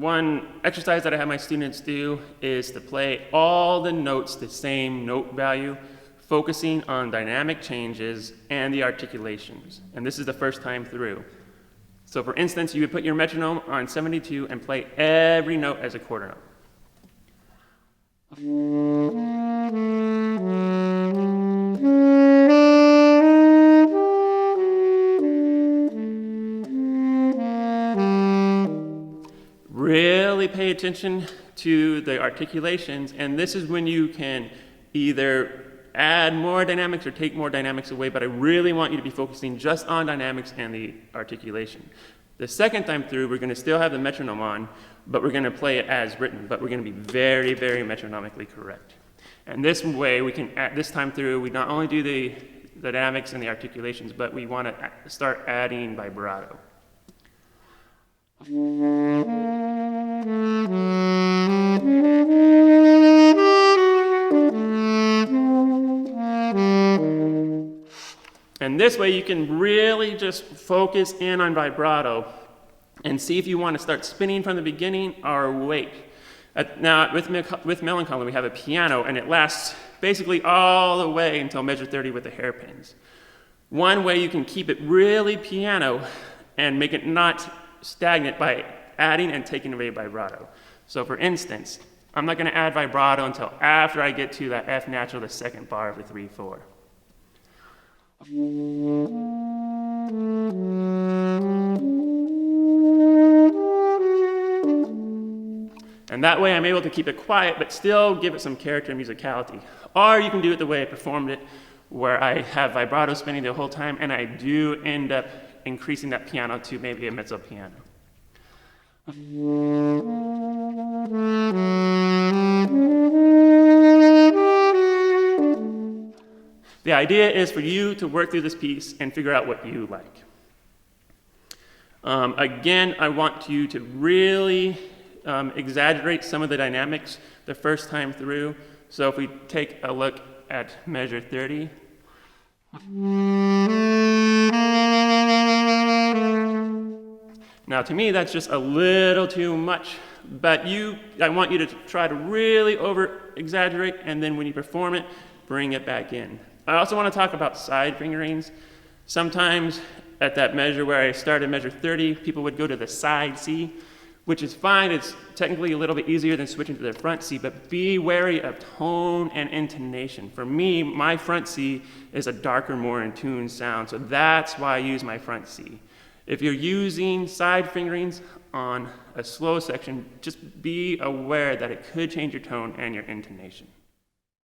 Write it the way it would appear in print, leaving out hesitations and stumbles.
one exercise that I have my students do is to play all the notes the same note value, focusing on dynamic changes and the articulations. And this is the first time through. So for instance, you would put your metronome on 72 and play every note as a quarter note. Really pay attention to the articulations, and this is when you can either add more dynamics or take more dynamics away, but I really want you to be focusing just on dynamics and the articulation. The second time through, we're going to still have the metronome on, but we're going to play it as written, but we're going to be very, very metronomically correct. And this way, we can, this time through, we not only do the dynamics and the articulations, but we want to start adding vibrato. And this way you can really just focus in on vibrato and see if you want to start spinning from the beginning or wait. Now with Melancholy we have a piano and it lasts basically all the way until measure 30 with the hairpins. One way you can keep it really piano and make it not stagnant by adding and taking away vibrato. So for instance, I'm not going to add vibrato until after I get to that F natural, the second bar of the 3/4. And that way I'm able to keep it quiet but still give it some character and musicality. Or you can do it the way I performed it, where I have vibrato spinning the whole time and I do end up increasing that piano to maybe a mezzo piano. The idea is for you to work through this piece and figure out what you like. Again, I want you to really exaggerate some of the dynamics the first time through. So if we take a look at measure 30. Now to me that's just a little too much, but I want you to try to really over-exaggerate, and then when you perform it, bring it back in. I also want to talk about side fingerings. Sometimes at that measure where I started measure 30, people would go to the side C, which is fine. It's technically a little bit easier than switching to the front C, but be wary of tone and intonation. For me, my front C is a darker, more in tune sound, so that's why I use my front C. If you're using side fingerings on a slow section, just be aware that it could change your tone and your intonation.